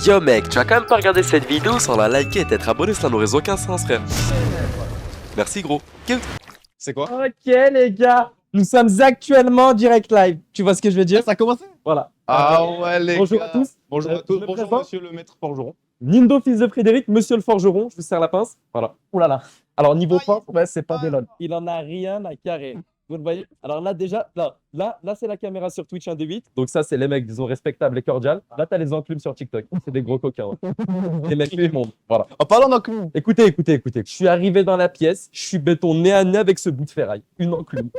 Yo mec, tu vas quand même pas regarder cette vidéo sans la liker et t'être abonné, ça n'aurait aucun sens frère. Merci gros. C'est quoi? Ok les gars, nous sommes actuellement en direct live. Tu vois ce que je veux dire? Ça a commencé? Voilà. Ah ouais les Bonjour gars. à tous. Bonjour à Je tous. me Bonjour présente. monsieur le maître forgeron. Nindo, fils de Frédéric, monsieur le forgeron, je vous serre la pince. Voilà. Ouh là là. Alors niveau force, ouais, c'est pas des lol. Il en a rien à carrer. Vous le voyez? Alors là déjà, là c'est la caméra sur Twitch 1d8. Donc ça c'est les mecs, disons, respectables et cordiales. Là t'as les enclumes sur TikTok. C'est des gros coquins. Ouais. Les mecs du monde. Voilà. En parlant d'enclume. Écoutez. Je suis arrivé dans la pièce, je suis béton nez à nez avec ce bout de ferraille. Une enclume.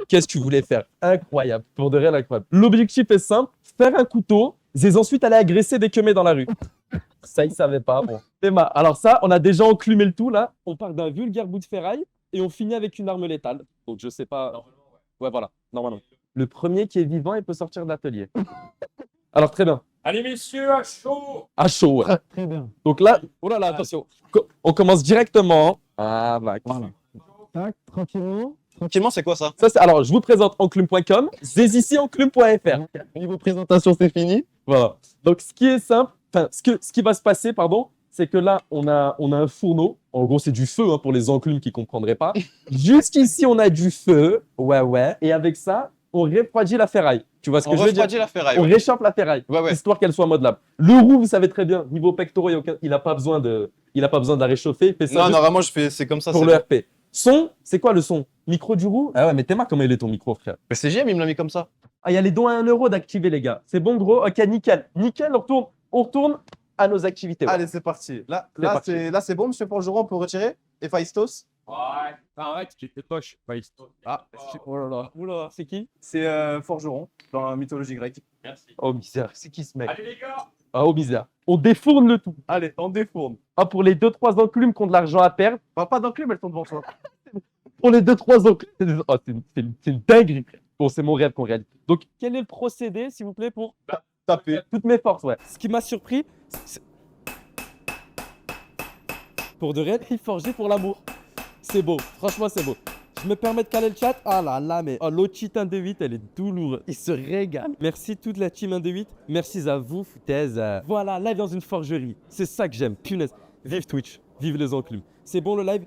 Qu'est-ce que tu voulais faire? Incroyable. Pour de réel incroyable. L'objectif est simple, faire un couteau, et ensuite aller agresser des queumés dans la rue. Ça, ils savaient pas. Bon. Théma. Alors ça, on a déjà enclumé le tout là. On part d'un vulgaire bout de ferraille et on finit avec une arme létale. Donc je sais pas. Ouais, voilà. Normalement. Le premier qui est vivant, il peut sortir de l'atelier. Alors très bien. Allez messieurs, à chaud! À chaud. Ouais. Très bien. Donc là, oh là là, attention. On commence directement. Ah, bah, Voilà. Tac, tranquillement. Tranquillement, c'est quoi ça? Ça, alors, je vous présente enclume.com, ici enclume.fr. Niveau présentation, c'est fini. Voilà. Donc, ce qui est simple, enfin, ce qui va se passer, pardon, c'est que là, on a un fourneau. En gros, c'est du feu hein, pour les enclumes qui ne comprendraient pas. Jusqu'ici, on a du feu. Ouais. Et avec ça, on refroidit la ferraille. Tu vois ce que On je veux dire? refroidit la ferraille. On Ouais. réchauffe la ferraille, Ouais. histoire qu'elle soit modelable. Le roux, vous savez très bien, niveau pectoraux, il n'a pas besoin de la réchauffer. Il fait ça Non, juste normalement, c'est comme ça. pour c'est le bon. RP. Son, c'est quoi le son? Micro du roux? Ah ouais, mais t'es marre comment il est ton micro, frère. Mais c'est GM, il me l'a mis comme ça. Ah, il y a les dons à 1 euro d'activer, les gars. C'est bon, gros? Ok, nickel. Nickel, on retourne à nos activités. ouais. Allez, c'est parti. parti. Là, c'est bon, monsieur Forgeron, on peut retirer. Et Faistos, Ouais, arrête, j'ai tes poches. Ah, oh là là. Oula, c'est qui? c'est Forgeron dans la mythologie grecque. Merci. Oh, misère. C'est qui ce mec? Allez les gars! Ah, oh, misère. On défourne le tout. Allez, on défourne. Ah, pour les 2-3 enclumes qui ont de l'argent à perdre. Parle pas d'enclume, elles sont devant toi. Pour les 2-3 enclumes. Oh, c'est une dinguerie, frère. Bon, c'est mon rêve qu'on réalise. Donc, quel est le procédé, s'il vous plaît, pour Tapez. toutes mes forces, ouais. Ce qui m'a surpris, c'est... Pour de réel, il forgeait pour l'amour. C'est beau, franchement, c'est beau. Je me permets de caler le chat. Ah là là, mais oh, l'autre cheat 1D8, elle est douloureuse. Il se régale. Merci toute la team 1D8. Merci à vous, foutaise. Voilà, live dans une forgerie. C'est ça que j'aime, punaise. Vive Twitch, vive les enclumes. C'est bon le live?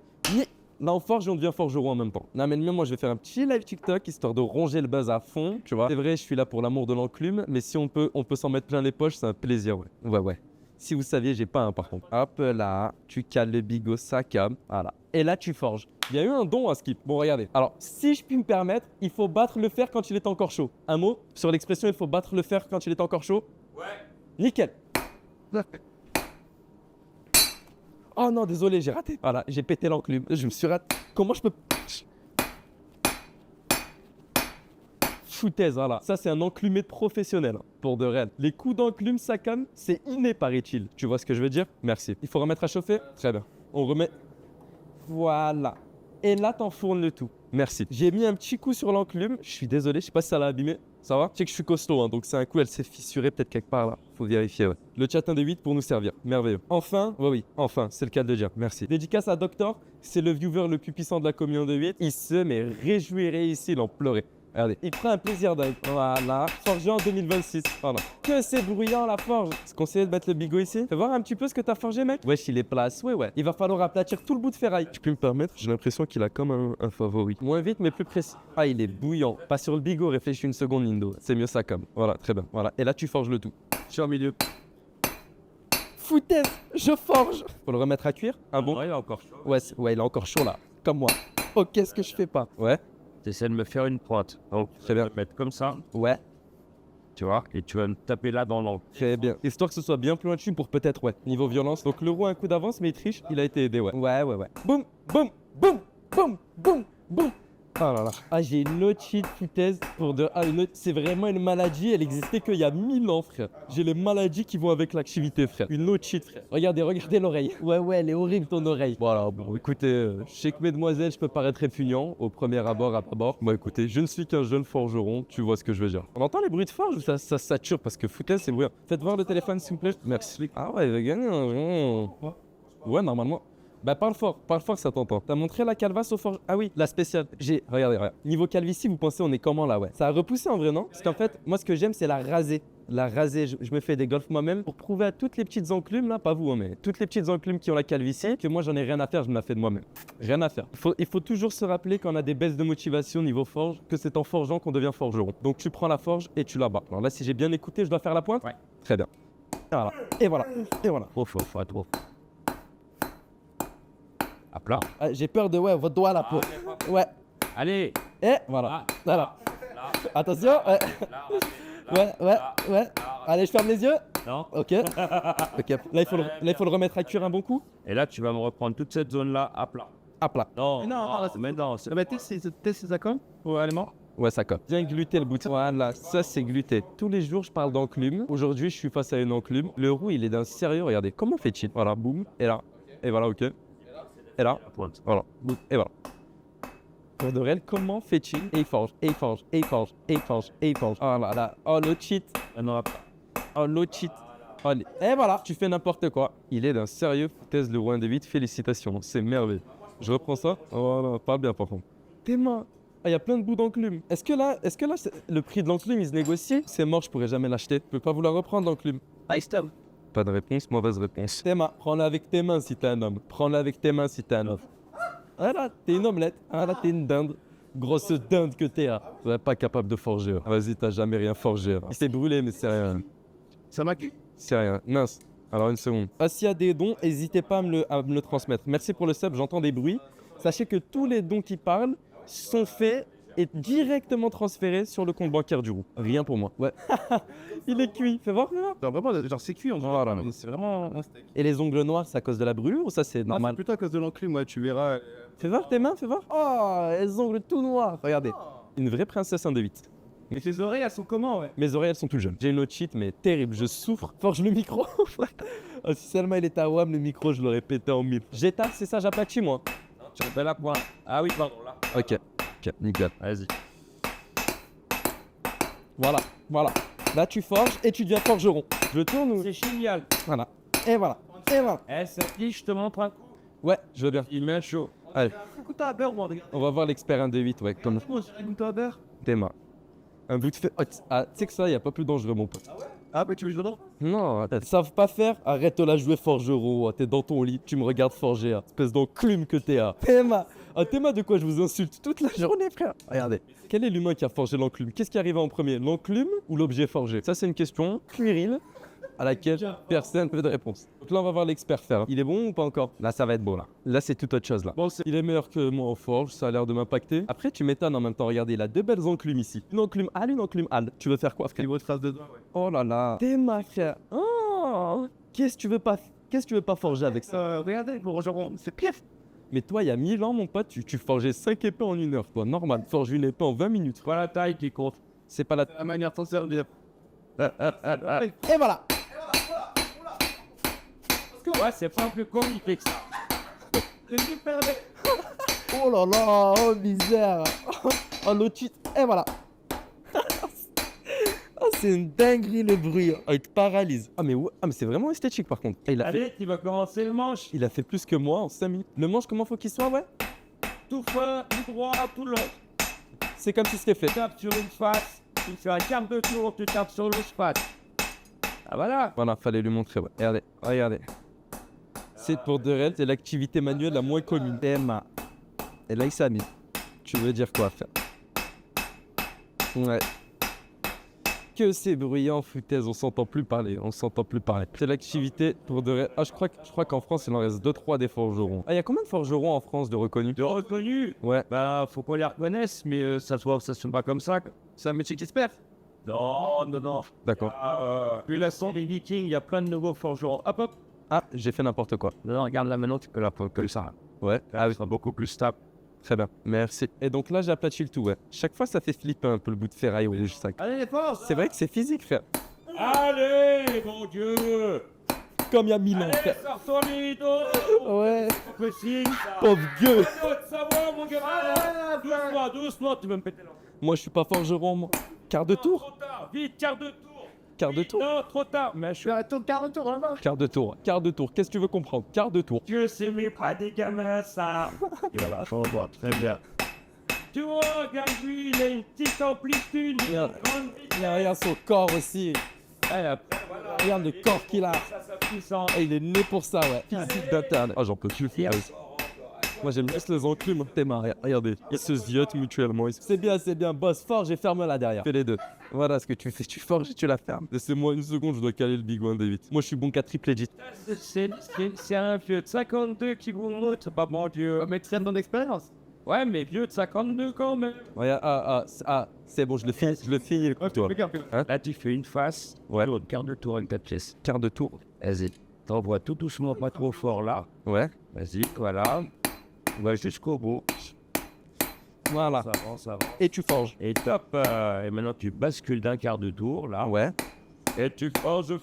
Là, on forge et on devient forgeron en même temps. Non, mais moi, je vais faire un petit live TikTok histoire de ronger le buzz à fond, tu vois. C'est vrai, je suis là pour l'amour de l'enclume, mais si on peut s'en mettre plein les poches, c'est un plaisir, ouais. Ouais. Si vous saviez, j'ai pas un par contre. Hop là, tu cales le bigot, ça comme. Voilà. Et là, tu forges. Il y a eu un don à Skip. Bon, regardez. Alors, si je puis me permettre, il faut battre le fer quand il est encore chaud. Un mot sur l'expression, il faut battre le fer quand il est encore chaud. Ouais. Nickel. Oh non, désolé, j'ai raté. Voilà, j'ai pété l'enclume. Je me suis raté. Comment je peux... Foutaise, voilà. Ça, c'est un enclumé de professionnel, hein, pour de réel. Les coups d'enclume, ça canne, c'est inné, paraît-il. Tu vois ce que je veux dire? Merci. Il faut remettre à chauffer? Très bien. On remet... Voilà. Et là, t'enfournes le tout. Merci. J'ai mis un petit coup sur l'enclume. Je suis désolé, je sais pas si ça l'a abîmé. Ça va? Tu sais que je suis costaud, hein, donc c'est un coup, elle s'est fissurée peut-être quelque part là. Faut vérifier, ouais. Le chat 1 des 8 pour nous servir. Merveilleux. Enfin, oui, enfin, c'est le cas de le dire. Merci. Dédicace à Doctor, c'est le viewer le plus puissant de la commune de 8. Il se mais réjouirait ici, il en pleurait. Regardez, il prend un plaisir dingue. Voilà, forgé en 2026. Voilà. Que c'est bruyant la forge. C'est conseillé de mettre le bigot ici. Fais voir un petit peu ce que t'as forgé, mec. Wesh, il est place. Ouais. Il va falloir aplatir tout le bout de ferraille. Tu peux me permettre? J'ai l'impression qu'il a comme un favori. Moins vite, mais plus précis. Ah, il est bouillant. Pas sur le bigot, réfléchis une seconde, Nindo. C'est mieux ça comme. Voilà, très bien. Voilà. Et là, tu forges le tout. Je suis au milieu. Foutaise, je forge. Faut le remettre à cuire. Ah bon? Ouais, il est encore chaud. Ouais, il est encore chaud là. Comme moi. Oh, qu'est-ce que je fais pas? Ouais. T'essaies de me faire une pointe. Donc, Très bien. je vais mettre comme ça, Ouais. tu vois, et tu vas me taper là dans l'angle. Très bien. Histoire que ce soit bien plus loin dessus pour peut-être, ouais, niveau violence. Donc le roi a un coup d'avance, mais il triche. Il a été aidé, ouais. Ouais. Boum. Ah là là. Ah, j'ai une autre cheat foutaise pour de... Ah, une autre... C'est vraiment une maladie, elle existait qu'il y a 1000 ans, frère. J'ai les maladies qui vont avec l'activité, frère. Une autre cheat, frère. Regardez l'oreille. Ouais, elle est horrible, ton oreille. Voilà, bon, écoutez, je sais que mesdemoiselles, je peux paraître répugnant au premier abord, à bord. Moi, écoutez, je ne suis qu'un jeune forgeron, tu vois ce que je veux dire. On entend les bruits de forge ou ça sature parce que foutaise, c'est bruyant. Faites voir le téléphone, s'il vous plaît. Merci. Ah ouais, il va gagner, Ouais, normalement. Bah parle fort, ça t'entend. T'as montré la calvasse au forge... Ah oui, la spéciale. Regardez. Niveau calvitie, vous pensez on est comment là, ouais? Ça a repoussé en vrai, non? Parce qu'en fait, moi ce que j'aime c'est la raser. la raser. Je me fais des golfs moi-même pour prouver à toutes les petites enclumes, là, pas vous, hein, mais toutes les petites enclumes qui ont la calvitie, que moi j'en ai rien à faire, je me la fais de moi-même. Rien à faire. Il faut toujours se rappeler quand on a des baisses de motivation niveau forge, que c'est en forgeant qu'on devient forgeron. Donc tu prends la forge et tu la bats. Alors là, si j'ai bien écouté, je dois faire la pointe? Ouais. Très bien. Voilà. Et voilà. Et voilà. Trop fort, trop. À plat. Ah, j'ai peur de votre doigt là pour. Ouais. Allez. Et voilà. Ah. Voilà. Attention. Ouais. Allez, je ferme les yeux. Non. Ok. Ok. Là, il faut le remettre à cuire un bon coup. Et là, tu vas me reprendre toute cette zone-là à plat. À plat. Non. Non, mais non. c'est- Teste ces accords pour allemand. Ouais, ça colle. Bien gluter le bout. Voilà, ça c'est gluté. Tous les jours, je parle d'enclume. Aujourd'hui, je suis face à une enclume. Le roux, il est d'un sérieux. Regardez, comment fait-il? Voilà, boum. Et là. Et voilà, ok. Et là. La pointe. Voilà. Boum. Et voilà. Pour de réel, comment fait-il? Et il forge, et il forge, et il forge, et il forge, et il forge. Oh là là. Oh, le cheat. Maintenant, à plat. Oh, le cheat. Allez. Et voilà, tu fais n'importe quoi. Il est d'un sérieux. Foutaise le roi de 8. Félicitations. C'est merveilleux. Je reprends ça. Voilà, parle bien par contre. Tes mains. Ah, il y a plein de bouts d'enclume. Est-ce que là, le prix de l'enclume, il se négocie? C'est mort, je pourrais jamais l'acheter. Je peux pas vous la reprendre, l'enclume. Pas de réponse, mauvaise réponse. Tes mains, prends-la avec tes mains si t'es un homme. Prends-la avec tes mains si t'es un homme. Ah là, t'es une omelette. Ah là, t'es une dinde. Grosse dinde que t'es. Tu pas capable de forger. Vas-y, t'as jamais rien forgé. Il s'est brûlé, mais c'est rien. Ça m'a cuit. C'est rien. Mince. Alors, une seconde. Ah, s'il y a des dons, n'hésitez pas à me le transmettre. Merci pour le sub, j'entends des bruits. Sachez que tous les dons qui parlent sont faits et directement transférés sur le compte bancaire du roux. Rien pour moi. Ouais. Il est cuit. Fais voir. Genre vraiment, genre c'est cuit, on dirait. Voilà. C'est vraiment un steak. Et les ongles noirs, c'est à cause de la brûlure ou ça c'est C'est normal? plutôt à cause de l'enclume, ouais, tu verras. Fais voir tes mains, fais voir. Oh, les ongles tout noirs. Regardez. Une vraie princesse 1 de 8. Mais tes oreilles, elles sont comment, ouais? Mes oreilles, elles sont toutes jeunes. J'ai une autre cheat, mais terrible. Je souffre. Forge le micro. Oh, si seulement il était à WAM, le micro, je l'aurais pété en mille. J'étale, c'est ça, j'aplatis moi. Tu refais la pointe. Ah oui, pardon, là. Ok. Ok, nickel. Vas-y. Voilà. Là, tu forges et tu deviens forgeron. Je tourne ou... C'est génial. Voilà. Et voilà. Eh, ça te dit, je te montre un coup. Ouais, je veux bien. Il met chaud. Allez, Écoute à beurre, moi, regarde. on va voir l'expert 1 de 8, ouais, comme Moi, j'ai goûté à beurre. tes mains. Un bout de fait. Oh, ah, tu sais que ça, y a pas plus dangereux, mon pote. Ah, mais tu veux que je dedans? Non, attends. Ils savent pas faire. Arrête de la jouer forgeron. T'es dans ton lit, tu me regardes forger. Espèce d'enclume que t'es. Théma. Ah, Théma, de quoi je vous insulte toute la journée, frère. Regardez. Quel est l'humain qui a forgé l'enclume? Qu'est-ce qui arrive en premier? L'enclume ou l'objet forgé? Ça, c'est une question puérile à laquelle personne ne veut de réponse. Donc là, on va voir l'expert faire. Il est bon ou pas encore? Là, ça va être beau, là. Là, c'est toute autre chose, là. Bon, il est meilleur que moi en forge, ça a l'air de m'impacter. Après, tu m'étonnes en même temps. Regardez, il a deux belles enclumes ici. Une enclume Al, une enclume Al. Tu veux faire quoi, frère? Il vaut de trace de doigts, ouais. Oh là là. Théma, frère. Oh, qu'est-ce que tu veux pas forger avec ça? Regardez, forgeron, c'est pire. Mais toi, il y a 1000 ans, mon pote, tu forgeais 5 épées en 1 heure, toi. Normal. Forge une épée en 20 minutes. Pas la taille qui compte. C'est pas la... La manière de s'en servir. Et voilà. Ouais, c'est pas plus compliqué que ça. Oh là là, oh misère. Oh l'autre cheat. Et voilà. Oh, c'est une dinguerie le bruit. Oh, il te paralyse. Ah mais, ouais. Ah, mais c'est vraiment esthétique par contre. Il a, fait... Allez, tu vas commencer le manche. il a fait plus que moi en 5 minutes. Le manche, comment faut qu'il soit, ouais? Tout fin, tout droit, tout long. C'est comme si c'était fait. Tu tapes sur une face, tu fais un quart de tour, tu tapes sur l'autre face. Ah voilà. Voilà, fallait lui montrer, ouais. Regardez, regardez. C'est pour de réel, c'est l'activité manuelle la moins commune. PMA. Et là, il s'est mis. Tu veux dire quoi, faire? Ouais. Que c'est bruyant, foutaise, on s'entend plus parler, C'est l'activité pour de réel. Ah, je crois qu'en France, il en reste 2-3 des forgerons. Ah, il y a combien de forgerons en France de reconnus? De reconnu. Ouais. Bah, faut qu'on les reconnaisse, mais ça se fait pas comme ça. C'est un métier qui se perd. Non, non, non. D'accord. Puis la son des Vikings, il y a plein de nouveaux forgerons. Hop, hop. Ah, j'ai fait n'importe quoi. Non, non, regarde là maintenant, tu peux la que ça. Ouais. Ah, oui, sera beaucoup plus stable. Très bien. Merci. Et donc là, j'ai aplati le tout, ouais. Chaque fois, ça fait flipper un peu le bout de ferraille au sac. Allez, les forces. C'est vrai que c'est physique, frère. Allez, mon Dieu. Comme il y a 1000 ans, Allez, frère. sors ton lido. Ouais. Pas possible, ça. Pauvre gueule. Allez, savoir, mon gars. Doucement, doucement, tu vas me péter l'enfer. Moi, je suis pas forgeron, moi. Quart de tour. Trop tard, vite, quart de tour. Quart de tour. Non, trop tard. Mais je suis Arrête ton quart de tour là-bas. Quart de tour. Quart de tour. Qu'est-ce que tu veux comprendre? Quart de tour. Dieu, c'est mes pas des gamins, ça. Voilà, faut voir, très bien. Tu vois, regarde lui, il a une petite amplitude, une grande Il y a rien son corps aussi. Regarde le corps qu'il a. Et il est né pour ça, ouais. Physique d'interne. Ah, j'en peux plus. Moi, j'aime juste les enclumes. T'es marre, regardez. Ils se ziotent mutuellement. C'est bien. Boss, forge et ferme-la derrière. Fais les deux. Voilà ce que tu fais. Tu forges et tu la fermes. Laissez-moi une seconde, je dois caler le big one, David. Moi, je suis bon qu'à triple legit. C'est un vieux de 52 qui vous montre, c'est pas mon Dieu. Mais tu as ton expérience. Ouais, mais vieux de 52 quand même. Regarde, c'est bon, je le finis le couteau. Là, tu fais une face, Ouais. l'autre quart de tour avec ta pièce. Quart de tour. Vas-y, t'envoies tout doucement, pas trop fort là. Ouais. Vas-y, voilà. Ouais, jusqu'au bout. Voilà. Ça avance. Et tu forges. Et top. Et maintenant, tu bascules d'un quart de tour là. Ouais. Et tu forges,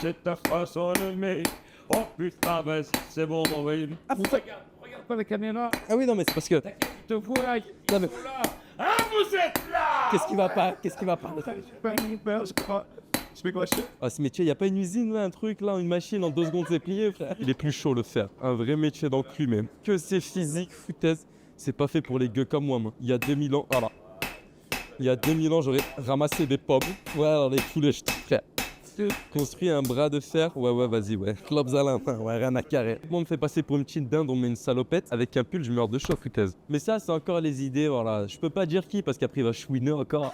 c'est ta façon d'aimer. Oh putain, vas-y, c'est bon, oui. Ah, vous Regarde pas la caméra. Ah oui, non, mais c'est parce que. Tu te vois, Non, mais là. Ah, vous êtes là. qu'est-ce qui va pas Je fais quoi, je fais? Ah, ce métier, y a pas une usine là, un truc là, une machine en 2 secondes c'est plié, frère. Il est plus chaud le faire. Un vrai métier d'enclume. Que c'est physique, foutaise. C'est pas fait pour les gueux comme moi. Il y a 2000 ans, voilà. Il y a 2000 ans, j'aurais ramassé des pommes. Ouais, alors les poulets, je frère. Construit un bras de fer, ouais, vas-y, ouais. Clubs à la main, ouais, rien à carrer. Moi, on me fait passer pour une petite dinde, on met une salopette. Avec un pull, je meurs de chaud, foutaise. Mais ça, c'est encore les idées, voilà. Je peux pas dire qui, parce qu'après, il va chouiner encore.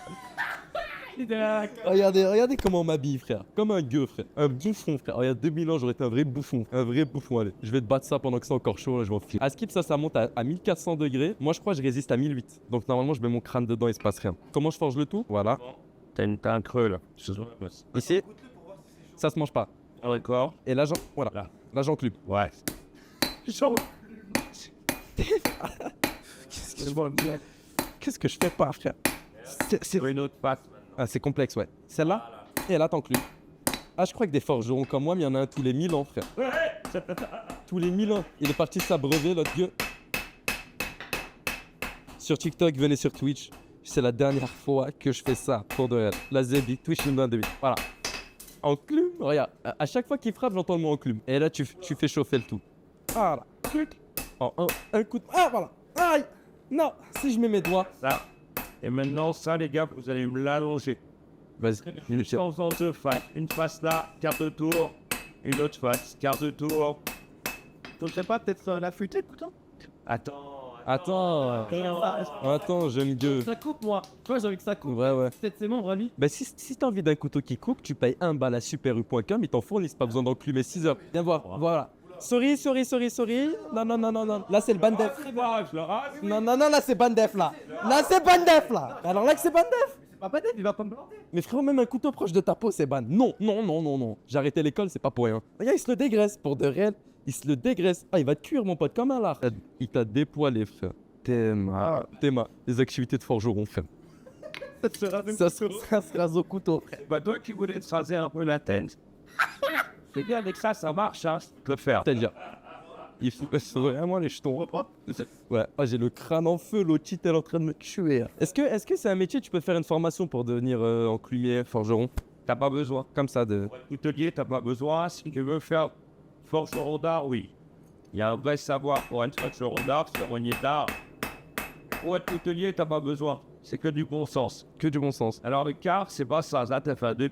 Regardez comment on m'habille, frère. Comme un gueux, frère. Un bouffon, frère. Il y a 2000 ans, j'aurais été un vrai bouffon. Allez. Je vais te battre ça pendant que c'est encore chaud, là, je m'en fiche. À skip, ça monte à 1400 degrés. Moi, je crois que je résiste à 1008. Donc, normalement, je mets mon crâne dedans, il se passe rien. Comment je forge le tout? Voilà. T'as un creux là. Ici, ça se mange pas. D'accord. Et là, voilà. Là, j'enclume. Ouais. Qu'est-ce que je fais pas, frère? C'est une autre patte. Ah, c'est complexe, ouais. Celle-là, et là, t'enclumes. Ah, je crois que des forgerons comme moi, mais il y en a un tous les 1000 ans, frère. Tous les 1000 ans. Il est parti s'abreuver, l'autre gueux. Sur TikTok, venez sur Twitch. C'est la dernière fois que je fais ça, pour de réel. La Zébi, Twitch, me donne 2 minutes. Voilà. Enclume, regarde. À chaque fois qu'il frappe, j'entends le mot enclume. Et là, tu fais chauffer le tout. Voilà. Un coup de... Ah, voilà. Aïe. Non, si je mets mes doigts. Ça. Et maintenant, ça, les gars, vous allez me l'allonger. Vas-y. En faisant deux faces. Une face là, quart de tour. Une autre face, quart de tour. Tu sais pas, peut-être la futée, couteau? Attends, jeune gueux. Ça coupe, moi. Toi, j'ai envie que ça coupe. Ouais. Peut-être c'est mon lui. Bah si t'as envie d'un couteau qui coupe, tu payes 1 bal à superu.com, ils t'en fournissent, pas besoin d'enclumer 6 heures. Viens voir, voilà. Sorry. Non. Là c'est le bandef. Non, là c'est bandef là. Là c'est bandef là. Alors là que c'est bandef. Bah, peut-être, il va pas me planter. Mais frérot, même un couteau proche de ta peau c'est ban. Non. J'ai arrêté l'école, c'est pas pour rien. Regarde, il se le dégraisse pour de réel. Il se le dégraisse. Ah, il va te cuire mon pote comme un lard. Il t'a dépoilé, frère. T'es ma. Les activités de forgeron, frère. Ça se rase au couteau, frère. Bah, toi qui voulais te raser un peu la tête. C'est bien, avec ça marche, hein. Tu peux faire. C'est-à-dire, il faut vraiment les jetons. Ouais, j'ai le crâne en feu, l'otite elle est en train de me tuer. Est-ce que c'est un métier, tu peux faire une formation pour devenir enclumier, forgeron? T'as pas besoin. Comme ça de... Coutelier, t'as pas besoin. Si tu veux faire forgeron d'art, oui. Il y a un vrai savoir pour être forgeron d'art, ferronnier d'art. Pour être coutelier, t'as pas besoin. C'est que du bon sens. Que du bon sens. Alors le quart, c'est pas ça. Là, t'as fait un demi.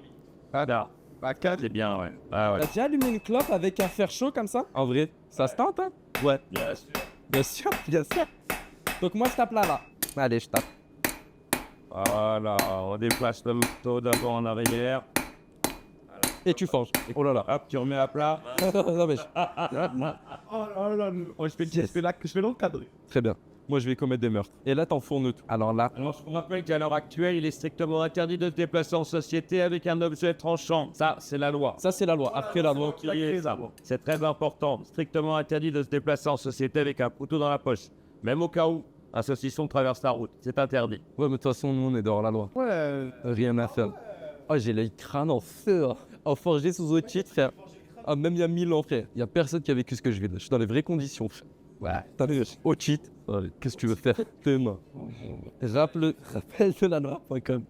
Pas d'art. Bah, 4. C'est bien, ouais. Ah ouais. T'as déjà allumé une clope avec un fer chaud comme ça? En vrai, ça se tente, hein? Ouais. Bien sûr. Donc moi je tape là. Allez, je tape. Voilà, on déplace le marteau d'avant en arrière. Et tu forges. Oh là là. Hop, tu remets à plat. Non mais... Oh là là. Je fais l'encadrer. Très bien. Moi je vais commettre des meurtres. Et là t'enfournes tout. Alors là... Alors je vous rappelle qu'à l'heure actuelle, il est strictement interdit de se déplacer en société avec un objet tranchant. Ça, c'est la loi. Ça c'est la loi. Après la loi... C'est très important. Strictement interdit de se déplacer en société avec un couteau dans la poche. Même au cas où un saucisson traverse la route. C'est interdit. Ouais mais de toute façon nous on est dehors la loi. Ouais. Rien à faire. Oh j'ai le crâne en feu. En forgé sous otite, frère. Ah même il y a 1000 ans, frère. Il y a personne qui a vécu ce que je vis. Je suis dans les vraies conditions, frère. Ouais. T'as vu, otite. Qu'est-ce que tu veux faire? Tes mains. Rappelle de la noire.com.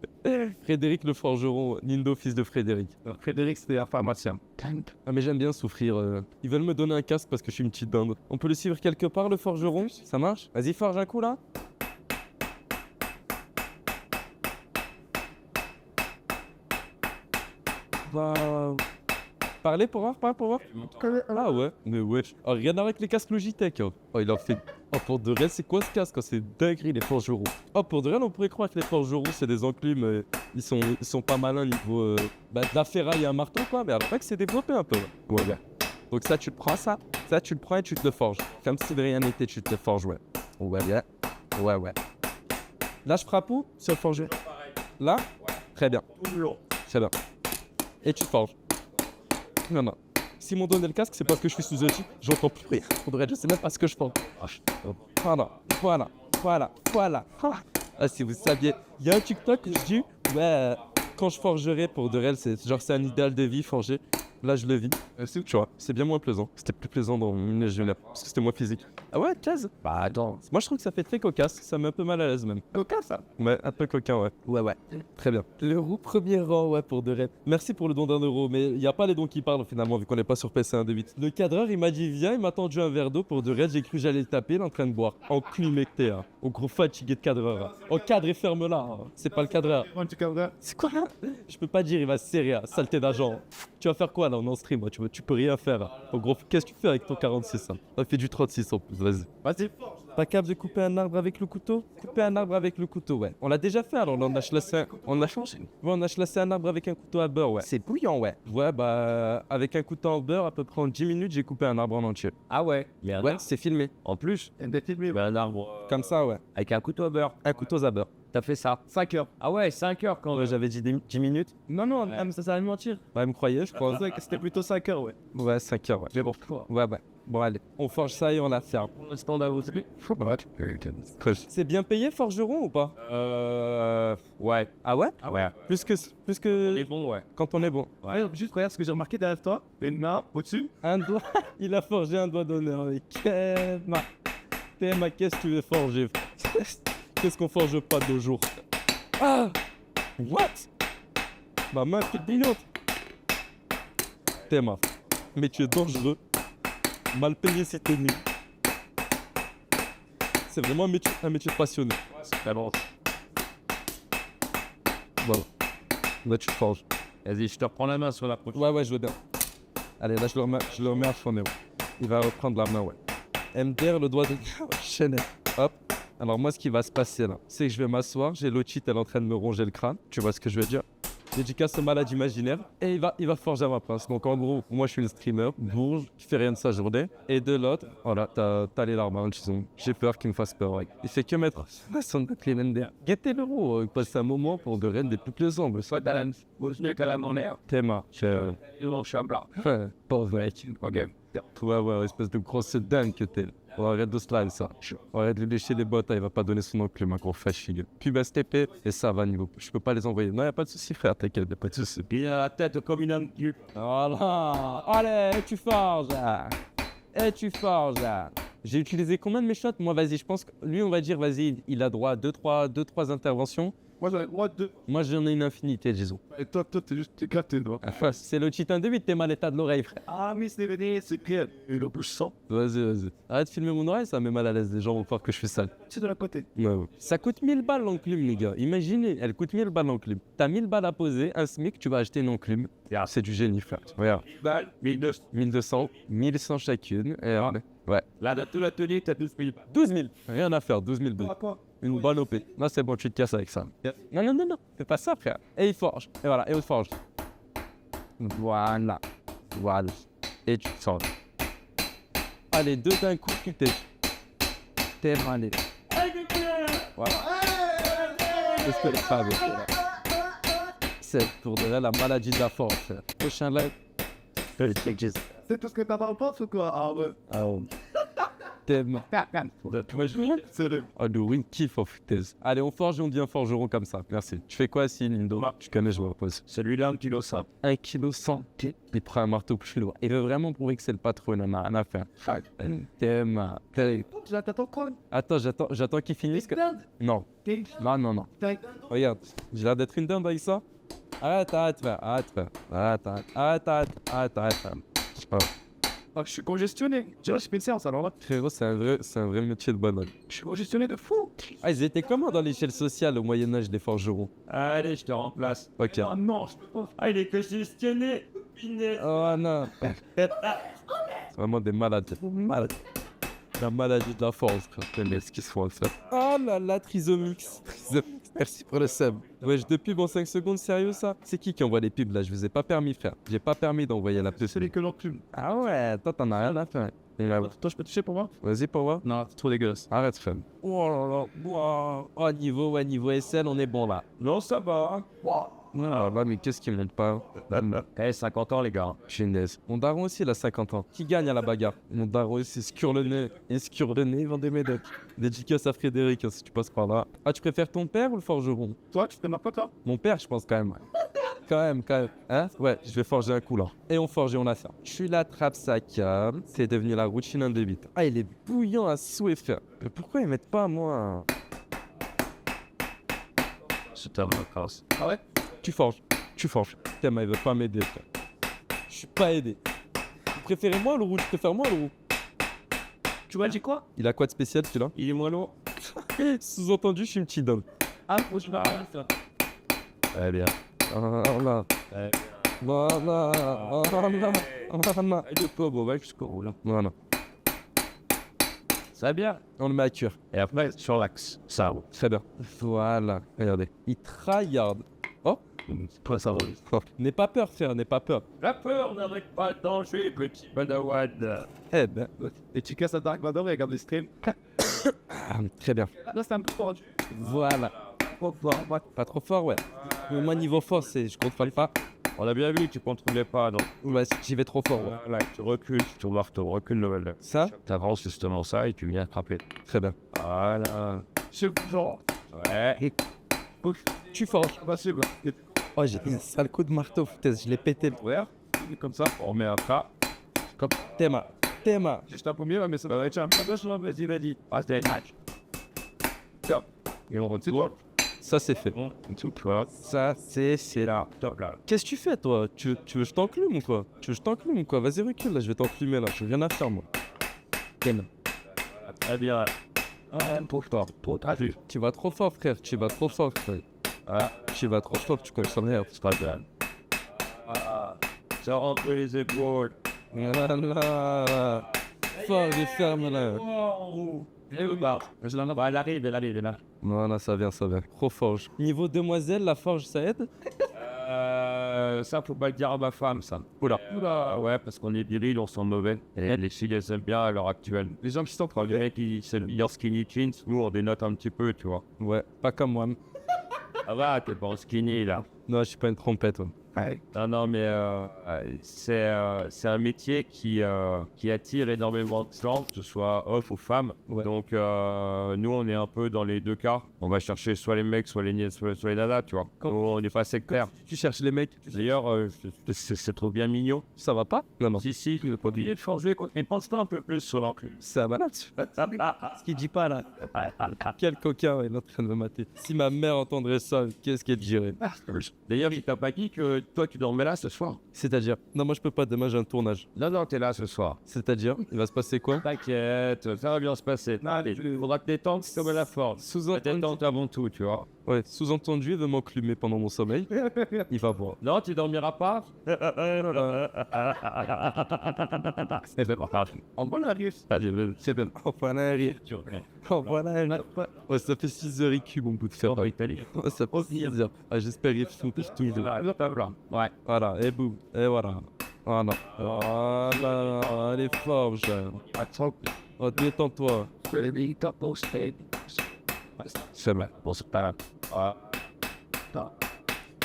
Frédéric le forgeron, Nindo, fils de Frédéric. Frédéric, c'était un pharmacien. Ah mais j'aime bien souffrir. Ils veulent me donner un casque parce que je suis une petite dinde. On peut le suivre quelque part, le forgeron? Ça marche? Vas-y, forge un coup là. Bah... Parlez pour voir, parlez pour voir. Ah ouais, mais wesh. Oh, rien avec les casques Logitech. Hein. Oh, il en fait. Oh, pour de vrai, c'est quoi ce casque? Oh, c'est dinguerie, les forgerons. Oh, pour de vrai, on pourrait croire que les forgerons, c'est des enclumes. Ils sont pas malins niveau de la ferraille et un marteau, quoi. Mais après que c'est développé un peu. Ouais, ouais. Donc, ça, tu le prends, ça tu le prends et tu te le forges. Comme si de rien n'était, tu te le forges, ouais. Ouais, ouais. Ouais, ouais. Là, je frappe où? Sur le forger. Là? Très bien. Très bien. Et tu te forges. Non, non. Si m'ont donné le casque, c'est parce que je suis sous outil. J'entends plus rien. Faudrait, je sais même pas ce que je pense. Voilà. Ah, si vous saviez, il y a un TikTok que je dis, ouais, quand je forgerai pour de réel, c'est un idéal de vie forger. Là, je le vis. Tu vois, c'est bien moins plaisant. C'était plus plaisant dans une jeune parce que c'était moins physique. Ah ouais, 15. Bah attends. Moi, je trouve que ça fait très cocasse. Ça met un peu mal à l'aise même. Cocasse, ça? Ouais, un peu coquin, ouais. Ouais. Très bien. Le roux premier rang, ouais, pour de réel. Merci pour le don d'1 €, mais il n'y a pas les dons qui parlent finalement, vu qu'on n'est pas sur PC 1.2.8. Le cadreur, il m'a dit, viens, il m'a tendu un verre d'eau pour de réel. J'ai cru que j'allais le taper, il est en train de boire. Enclumé que t'es, hein. Au gros fatigué de cadreur. Hein. Oh, cadre et ferme-la. Hein. C'est pas le cadreur. C'est quoi là? Je peux pas dire, il va se serrer, hein. Saleté d'agent. Tu vas faire quoi là? On est en stream, hein. Tu peux rien faire. Hein. En gros, qu'est-ce que tu fais avec ton 46 hein? On fait du 36 en plus, vas-y. Vas-y. Pas capable de couper un arbre avec le couteau? Couper un arbre avec le couteau, ouais. On l'a déjà fait alors, on a chlassé on a changé. Ouais, on a chlassé un arbre avec un couteau à beurre, ouais. C'est bouillant, ouais. Ouais, bah, avec un couteau en beurre, à peu près en 10 minutes, j'ai coupé un arbre en entier. Ah ouais? Ouais, c'est filmé. En plus, T'as filmé un arbre comme ça, ouais. avec un couteau à beurre. Un couteau à beurre. T'as fait ça 5 heures. Ah ouais, 5 heures quand Ouais, j'avais dit 10 minutes. Non, ça allait mentir. Ouais, elle me croyait, je crois. C'était plutôt 5 heures, ouais. Ouais, 5 heures, ouais. Mais bon, Ouais. Bon, allez, on forge ça et on la ferme. pour l'instant d'avance. C'est bien payé, forgeron ou pas? Ouais. Ah ouais? Ah ouais. Plus que C'est bon, ouais. quand on est bon. Ouais, juste regarde ce que j'ai remarqué derrière toi. Une main au-dessus. Un doigt, il a forgé un doigt d'honneur. Mais Théma, qu'est-ce que tu veux forger? Qu'est-ce qu'on forge pas de jour? Ah! What? Ma main est brillante. Théma, mais tu es dangereux. Mal payé, c'est tenu. C'est vraiment un métier passionné. C'est très bon. Voilà. Là, tu te forges. Vas-y, je te reprends la main sur la prochaine. Ouais, je veux bien. Allez, là, je le remets à fond, ouais. Il va reprendre la main, ouais. MDR, le doigt de Chanel. Hop. Alors, moi, ce qui va se passer, là, c'est que je vais m'asseoir. J'ai l'otite, elle est en train de me ronger le crâne. Tu vois ce que je veux dire? Dédicace aux malades imaginaires. Et il va forger à ma place. Donc, en gros, moi, je suis le streamer, bourge, qui fait rien de sa journée. Et de l'autre, voilà, t'as les larmes, disons. J'ai peur qu'il me fasse peur, ouais. Il fait que mettre son clé MDR. Guettez l'euro, il passe un moment pour de rien des plus plaisants. Mais soit Talent, vous êtes à la monnaie. Théma. Ils chambre. Pauvre mec. Ok. Ouais, espèce de grosse dingue que t'es. On arrête de slime ça. On arrête de lui lécher les bottes, il va pas donner son enclume, un gros fâchig. Puis bah STP, et ça va niveau. Je peux pas les envoyer. Non, y a pas de souci, frère, t'inquiète, y a pas de souci. Il a la tête comme une âme. Voilà. Allez, tu forges. Et tu forges. J'ai utilisé combien de mes shots? Moi, vas-y, je pense que lui, on va dire, vas-y, il a droit à 2-3 interventions. Moi, j'en ai droit de. Moi, j'en ai une infinité, disons. Et toi, t'es juste éclaté, toi. Enfin, c'est le cheat 1.2.8, t'es mal état de l'oreille, frère. Ah, mais c'est venu, c'est clair. Et le plus sang. Vas-y. Arrête de filmer mon oreille, ça me met mal à l'aise. Les gens vont croire que je fais sale. C'est de la côté. Ouais. Ça coûte 1000 balles l'enclume, les gars. Imaginez, elle coûte 1000 balles l'enclume. T'as 1000 balles à poser, un SMIC, tu vas acheter une enclume. C'est du génie, frère. Regarde. 1200, 1100 chacune. Et ouais. Là, dans tout l'atelier, t'as 12 000 balles. 12 000. Rien à faire, 12 000 balles. Quoi? Une bonne OP. Là, c'est bon, tu te casses avec ça. Non. Fais pas ça, frère. Et il forge. Et voilà, et on forge. Voilà. Et tu forges. Allez, deux d'un coup, tu t'es. T'es allez. Voilà. Qu'est-ce que la femme c'est pour de là la maladie de la force, frère. Prochain live. C'est tout ce que t'as dans le pense ou quoi? Ah ouais. Thème. C'est le. Oh, le win kiff of foutaise. Allez, on forge et on dit un forgeron comme ça. Merci. Tu fais quoi, si Lindo? Tu connais, je me repose. Celui-là, 1 kg 100. 1 kg 100. Il prend un marteau plus lourd. Il veut vraiment prouver que c'est le patron, il en a rien à faire. Thème. J'attends quoi? Attends, j'attends qu'il finisse. Non. Non. Regarde, j'ai l'air d'être une dinde avec ça. Arrête, frère. Arrête. Oh. Ah, je suis congestionné. J'ai fait une séance alors là. Frérot, c'est un vrai métier de bonhomme. Je suis congestionné de fou. Ah, ils étaient comment dans l'échelle sociale au Moyen-Âge, les forgerons? Allez, je te remplace. Ok. Ah non, je peux pas. Ah, il est congestionné. Punaise. Oh non. C'est vraiment des malades. Malades. La maladie de la force, frère. Mais ce qu'ils se font, ça. Oh là là, Trisomix. Merci pour le sub. Wesh, de pub en 5 secondes, sérieux ça? C'est qui envoie les pubs là? Je vous ai pas permis, frère. J'ai pas permis d'envoyer la pub. C'est les que l'on plume. Ah ouais, toi t'en as rien à faire. Toi, je peux toucher pour moi? Vas-y pour voir. Non, c'est trop dégueulasse. Arrête, femme. Oh là là. Wow. Oh, niveau SL, on est bon là. Non, ça va. Ah là, mais qu'est-ce qui monte pas? Eh, 50 ans, les gars. Punaise. Mon daron aussi, il a 50 ans. Qui gagne à la bagarre? Mon daron aussi, scure le nez. Et scure le nez, vend des médocs. Dédicace à Frédéric, hein, si tu passes par là. Ah, tu préfères ton père ou le forgeron? Toi, tu fais ma pote, toi? Mon père, je pense quand même. Quand même. Hein? Ouais, je vais forger un coup là. Et on forge et on a ça. Je suis la trappe Saka. C'est devenu la routine indébite. Ah, il est bouillant à souhait, frère. Mais pourquoi ils mettent pas, moi? C'est un vacances. Ah ouais? Tu forges. Putain, mais il veut pas m'aider, frère. Je suis pas aidé. Vous préférez moi le roux? Je préfère moi le roux. Tu vois, j'ai quoi? Il a quoi de spécial celui-là? Il est moins lourd. Sous-entendu, je suis une petite dame. Ah, faut que je m'arrête, ça. Eh bien. Voilà. Eh Voilà. Voilà. Et le pauvre, ouais, jusqu'au roux, là. Voilà. Ça va bien. On le met à cure. Et après, sur l'axe. Ça roule. Très bien. Voilà. Regardez. Il tryhard. Oh. C'est pas ça roule. Oh. N'aie pas peur, frère. N'aie pas peur. La peur n'arrête pas le danger, petit padawan. Eh ben. Et tu casses à Dark Vador et regarde les streams. Ah, très bien. Là, c'est un peu tordu. Voilà. Trop fort. Ouais. Pas trop fort, ouais. Mais moi, niveau force, je contrôle pas. On a bien vu que tu contrôlais pas, donc. Ouais, j'y vais trop fort. Ouais. Voilà, tu recules, tu recule le level. Ça, T'avances justement ça et tu viens attraper. très bien. Voilà. C'est genre. Ouais. Tu forges. Bah, c'est bon. Oh, j'ai fait un sale coup de marteau, foutaise. Je l'ai pété. Ouvert. Comme ça, on remet un pas. Comme Théma. Juste un premier, mais ça va être un peu. Vas-y, vas-y. Ah, c'est match. Top. Et on retourne. Ça, c'est fait. Bon, tout toi. Ça, c'est Là, top là. Qu'est-ce que tu fais, toi? Tu veux que je t'enclume ou quoi? Vas-y, recule, là, je vais t'enclumer, là. J'ai rien à faire, moi. Tiens. Très bien. Ah, trop fort. Trop vu. Tu vas trop fort, frère. Tu vas trop fort, frère. Ah, Tu vas trop fort, tu connais ça, merde. c'est pas bien. Ah, ça rentre les épaules. Voilà. Fort et ferme, là. Oh, et où bah, elle arrive, elle est là. Voilà, ça vient. Trop forge. Niveau demoiselle, la forge, ça aide? Ça, faut pas le dire à ma femme, ça. Oula, ouais, parce qu'on est viril, on sent mauvais. Et les filles, elles aiment bien à l'heure actuelle. Les gens qui sont Quand les mecs, ils s'aiment bien skinny jeans, nous, on dénote un petit peu, tu vois. Ouais, pas comme moi. Ah va, t'es pas en skinny, là. Non, je suis pas une trompette, ouais. Non, mais c'est un métier qui attire énormément de gens, que ce soit hommes ou femmes. Ouais. Donc, nous, on est un peu dans les deux cas. On va chercher soit les mecs, soit les nanas, tu vois. Nous, on n'est pas sectaire. Tu cherches les mecs, D'ailleurs, c'est trop bien mignon. ça va pas? Non. Si, le produit est forgé, quoi. Mais pense pas un peu plus sur l'enclume. Ça va là, ce qu'il dit pas, là. Quel coquin, il est en train de me mater. Si ma mère entendrait ça, qu'est-ce qu'elle dirait? D'ailleurs, il t'a pas dit que toi, tu dormais là ce soir? C'est-à-dire? Non, moi, je peux pas, demain, j'ai un tournage. Non, t'es là ce soir. C'est-à-dire? Il va se passer quoi? T'inquiète, ça va bien se passer. Allez, il faudra que détendre comme à la force. Détente avant tout, tu vois. Ouais, sous-entendu, il veut m'enclumer pendant mon sommeil. Il va voir. Non, tu dormiras pas. C'est bien, En bon arrive. c'est bien. Enfin, là, rire. Oh, voilà, là. Ouais, ça fait 6h15, mon bout de fer. Ouais, ça fait 6h. Ah, j'espère qu'il faut que je touche. Ouais. Voilà, et boum, et voilà. Voilà, elle est forge. Oh, détends-toi. C'est bien. Bon, c'est pas grave.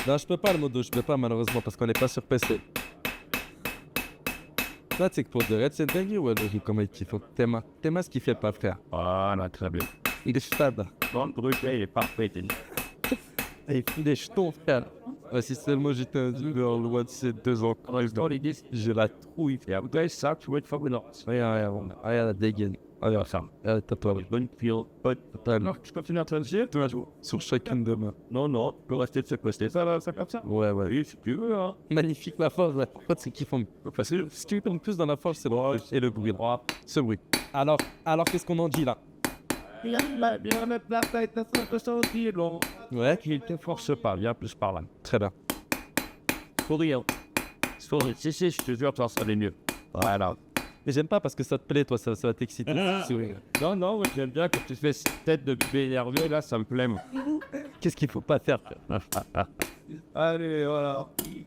Non, je peux pas le modo, je peux pas malheureusement parce qu'on est pas sur PC. Là, tu sais que pour de Red, c'est dingue, ouais, le comment il kiffe. Théma, ce qu'il fait pas, frère. Voilà, très bien. Il est fade. Dans le bruit, il est parfait. Et il fout des jetons, frère. Ouais, si seulement j'étais un dealer loin de ces 2 ans. J'ai la trouille. Et après ça, tu vas être fabuleux. Regarde la dégaine. Allez, Ça. t'as toi. Bonne feel. Bonne. Alors, tu continues à transiger, tu vas jouer. Sur chacune de main. Non, non, tu peux rester de ce côté. Ça comme ça. Ouais, ouais. Oui, si tu veux, hein. Magnifique la forge, ouais. En fait, c'est kiffant. Facile. Ce qui tombe plus dans la forge, c'est le bruit. Et le bruit. là. Ce bruit. Alors qu'est-ce qu'on en dit là? Bien mettre la tête, ça aussi long. Ouais. Qui te force pas, viens plus par là. Très bien. Sourire. Sourire. Si, je te jure, ça sera mieux. Voilà. Mais j'aime pas parce que ça te plaît, toi, ça va t'exciter. Sourire. Non, non, ouais, j'aime bien quand tu fais cette tête de bébé énervé, là, ça me plaît. Moi. Qu'est-ce qu'il faut pas faire, frère? Allez, voilà.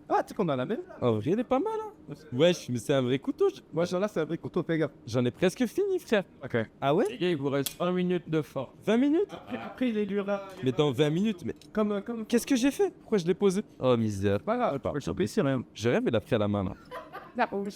Ah, tu sais qu'on a la même là. En vrai, il est pas mal, hein. Wesh, mais c'est un vrai couteau. Moi, j'en ai, c'est un vrai couteau, fais gaffe. J'en ai presque fini, frère. Ok. Ah ouais? Les gars, il vous reste 1 minute de force. 20 minutes? Après, il est dur là. Mais dans 20 minutes, mais Comme. qu'est-ce que j'ai fait? Pourquoi je l'ai posé? Oh, misère. Pas grave, je peux ici rien. Je rêve, il a pris à la main, là.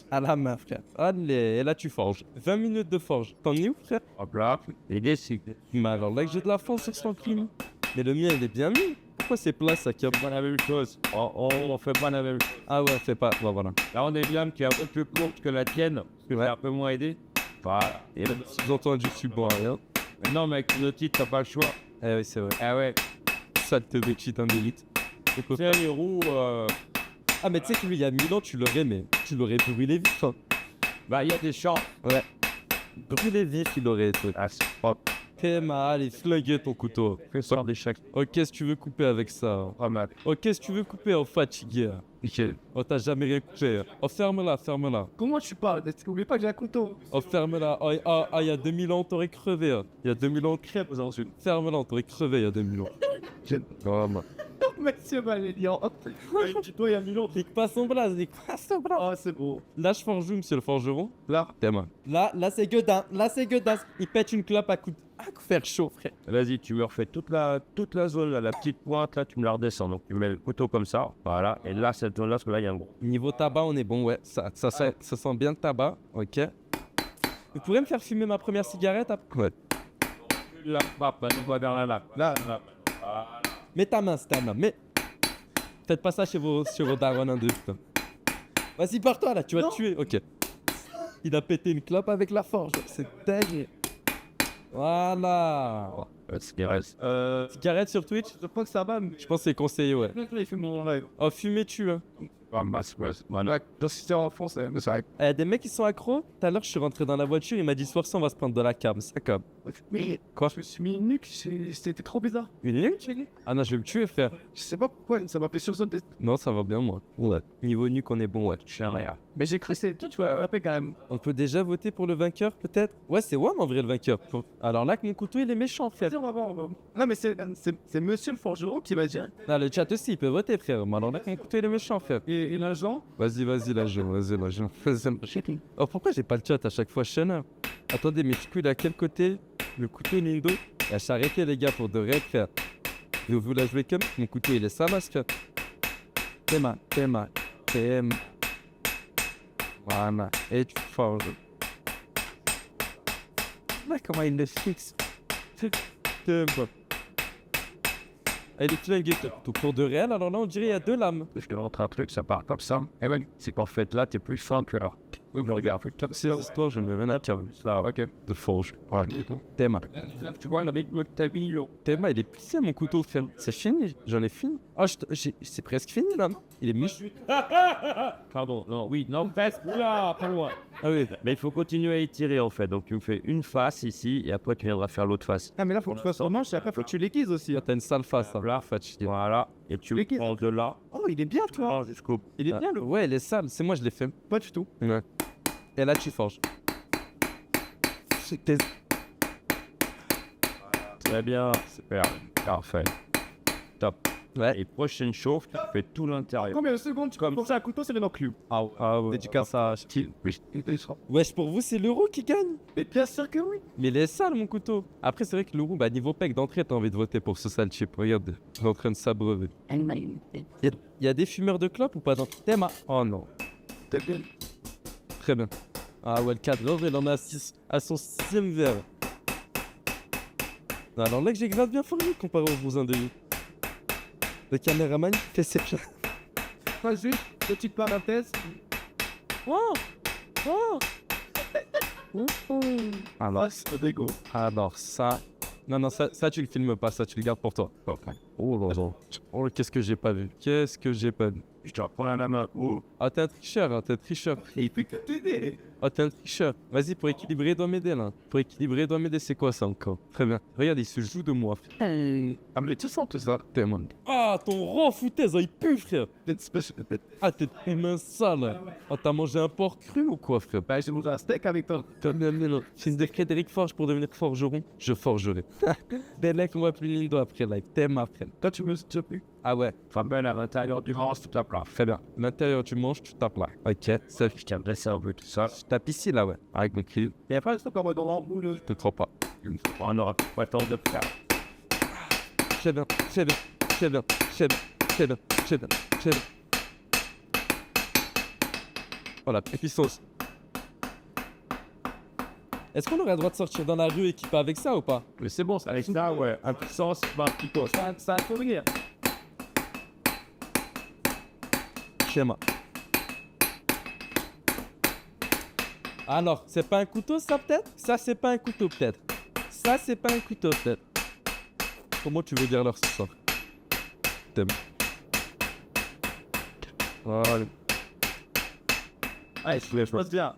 À la main, frère. Allez, et là, tu forges. 20 minutes de forge. T'en es où, frère? Hop là. L'idée, c'est que Mais alors là que j'ai de la force sur son crime. Mais le mien, il est bien mis. Pourquoi c'est plat, ça qui a... c'est pas la même chose. On fait pas la même chose. Ah ouais, fais pas. Ouais, voilà. Là, on est bien qui est un peu plus courte que la tienne. Tu Ouais. vas un peu moins aider. Voilà. Et là, Sous-entendu, je suis bon à rien. non, mais avec le titre, t'as pas le choix. Eh oui, c'est vrai. Ah ouais. Saleté de cheat en élite. Tu sais, les roues, Ah, mais tu sais que lui, il y a 1000 ans, tu l'aurais brûlé vif. Hein. bah, il y a des champs. Ouais. Brûlé vif, il aurait été. Ah, c'est propre. T'es mal, allez, flinguer ton couteau. Fais ça des chèques. Oh, qu'est-ce que tu veux couper avec ça? Pas mal. Oh, qu'est-ce que tu veux couper en fatigué? Nickel. Oh, t'as jamais rien coupé. Oh, ferme-la, ferme-la. Comment tu parles? N'oublie pas que j'ai un couteau. Oh, ferme-la. Oh, il y a 2000 ans, t'aurais crevé. Hein. Il y a 2000 ans, crève aux ensuite. Ferme-la, t'aurais crevé il y a 2000 ans. Vraiment. Monsieur Valélian. Dis-toi, il y a 1000 ans. Nique pas son blas, nique pas son blas. Oh, c'est beau. Là, je forge où, monsieur le forgeron? Là. T'es mal. Là, c'est Guedin. Là, c'est Guedin. Il pète une clope à coup de faire chaud, frère. Vas-y, tu me refais toute la zone, là, la petite pointe, là, tu me la redescends. Donc, tu mets le couteau comme ça. Voilà. Et là, cette zone-là, parce que là, il y a un gros. Niveau tabac, on est bon, ouais. Ça sent bien le tabac. Ok. Vous pourrez me faire fumer ma première cigarette après? Ouais. Là, papa, tu vas vers là. Là. Mets ta main, c'est ta main. Mais faites pas ça chez vos darons en deux, putain. Vas-y, pars-toi là, tu vas te tuer. Ok. Il a pété une clope avec la forge. C'est dingue. Voilà. Ce qui reste. Cigarette sur Twitch? Je pense que ça va, mais. Je pense que c'est conseillé, ouais. Il fait mon live. Oh, fumer tu hein. Voilà. Dans ce système en France, c'est ça. Il y a des mecs qui sont accros. Tout à l'heure, je suis rentré dans la voiture, il m'a dit soir, on va se prendre de la cam. C'est comme. Mais Quoi? je me suis mis une nuque, c'était trop bizarre. Une nuque? Ah non, je vais me tuer, frère. Je sais pas pourquoi, ça m'a fait sursauter. Non, ça va bien, moi. Ouais. Niveau nuque, on est bon, ouais. Mais j'ai cru que c'était tout, tu vois, après quand même. On peut déjà voter pour le vainqueur, peut-être? Ouais, c'est WAM en vrai le vainqueur. Alors là, que mon couteau, il est méchant, frère. Vas-y, on va voir, on va voir. Non, mais c'est monsieur le forgeron qui m'a dit. Non, le chat aussi, il peut voter, frère. Mais alors là, que mon couteau, il est méchant, frère. Et l'agent. Vas-y, l'agent, l'agent. Oh, pourquoi j'ai pas le chat à chaque fois, Shanna? Attendez, mais du coup, il est à quel côté? Le couteau, il est où? Il a s'arrêter, les gars, pour de vrai, frère. Et vous la jouez comme? Mon couteau, il est salace, frère. Tema. Voilà. Et tu forges. Là, comment il le fixe? Tema. Elle est flinguée, tout pour de réel. Alors là, on dirait il y a deux lames. Je te montre un truc, ça part comme ça. Et ben, c'est qu'en fait, là, t'es plus fin que là. Oui, mais regarde, C'est l'histoire, je me mets là, tiens. là, ok. De forge. Voilà. Tema. Tu vois, le rythme de ta vie, là. Tema, il est plissé mon couteau, frère. C'est fini, j'en ai fini. Oh, c'est presque fini là, non? Il est miche. Pardon, non, oui, non, fesse, oula, pas loin. Ah oui. Mais il faut continuer à étirer, en fait. Donc, tu me fais une face ici, et après, tu viendras faire l'autre face. Ah, mais là, faut que tu fasses en manche et après, faut que tu l'aiguises aussi. T'as une sale face, hein. Là, Fatigué. voilà. Et tu Les prends de là, Oh, il est bien, toi. jusqu'au. Il est bien, le. Ouais, elle est sale. C'est moi, je l'ai fait. Pas du tout. Ouais. Et là, tu forges. C'était. Très bien, super, parfait. Top. Ouais. Et prochaine chauffe, tu fais tout l'intérieur. Combien de secondes tu Comme comme ça, un couteau, c'est les non-clubs. Ah ouais. Dédicace à. Oui. Wesh, pour vous, c'est l'euro qui gagne. Mais bien sûr que oui. Mais il est sale, mon couteau. Après, c'est vrai que l'euro, bah, niveau pec d'entrée, t'as envie de voter pour ce sale chip. Regarde, il est en train de s'abreuver. Il y a des fumeurs de clopes ou pas dans Tema? Oh non. Très bien. Ah ouais, le cadreur, il en a 6 à son 6ème verre. Alors là que j'ai grave bien forgé comparé aux voisins de lui. Le caméraman fait ses plats. Vas-y, petite parenthèse. Oh, oh. Alors, C'est dégueu. alors ça... Non, non, ça tu le filmes pas, ça tu le gardes pour toi. Oh là là. Oh, qu'est-ce que j'ai pas vu? Qu'est-ce que j'ai pas vu? Je te reprends la main. Oh. Ah, t'es un tricheur, hein, t'es un tricheur. Il fait que t'aider. Oh, t'es un tricheur. Vas-y, pour équilibrer, dois m'aider là. Pour équilibrer, dois m'aider, c'est quoi ça encore? Très bien. Regarde, il se joue de moi. Ah, mais tu sens tout ça. T'es mon. Ah, ton rang foutaise, il pue, frère. Ah, t'es humain sale. Oh, t'as mangé un porc cru ou quoi, frère? Bah, j'ai mangé un steak avec toi. Fils de Frédéric Forge pour devenir forgeron, je forgerai. Bellec, on va plus Lindo après live. T'aimes après. Toi, tu me déjà plus. Ah ouais, Enfin, ben, à l'intérieur du range, tout à plat. très bien. L'intérieur, tu manges, tu tapes là. Ok, ça, Je tiens de ça un peu tout ça. je tape ici là, ouais. Avec mon cri, Et après, c'est comme dans l'emboule. je te crois pas. On aura pas le temps de faire. Très bien, très bien, très bien, très bien, très bien, très bien, très bien. Voilà, et puis sauce. Est-ce qu'on aurait le droit de sortir dans la rue équipé avec ça ou pas? Mais c'est bon, ça reste là, ouais. Impuissance, bah, plutôt. Ça peut rire. Schéma. Alors, c'est pas un couteau ça peut-être? Ça c'est pas un couteau peut-être. Ça c'est pas un couteau peut-être. Comment tu veux dire leur ce soir? T'aimes. Voilà. Ouais, je passe bien.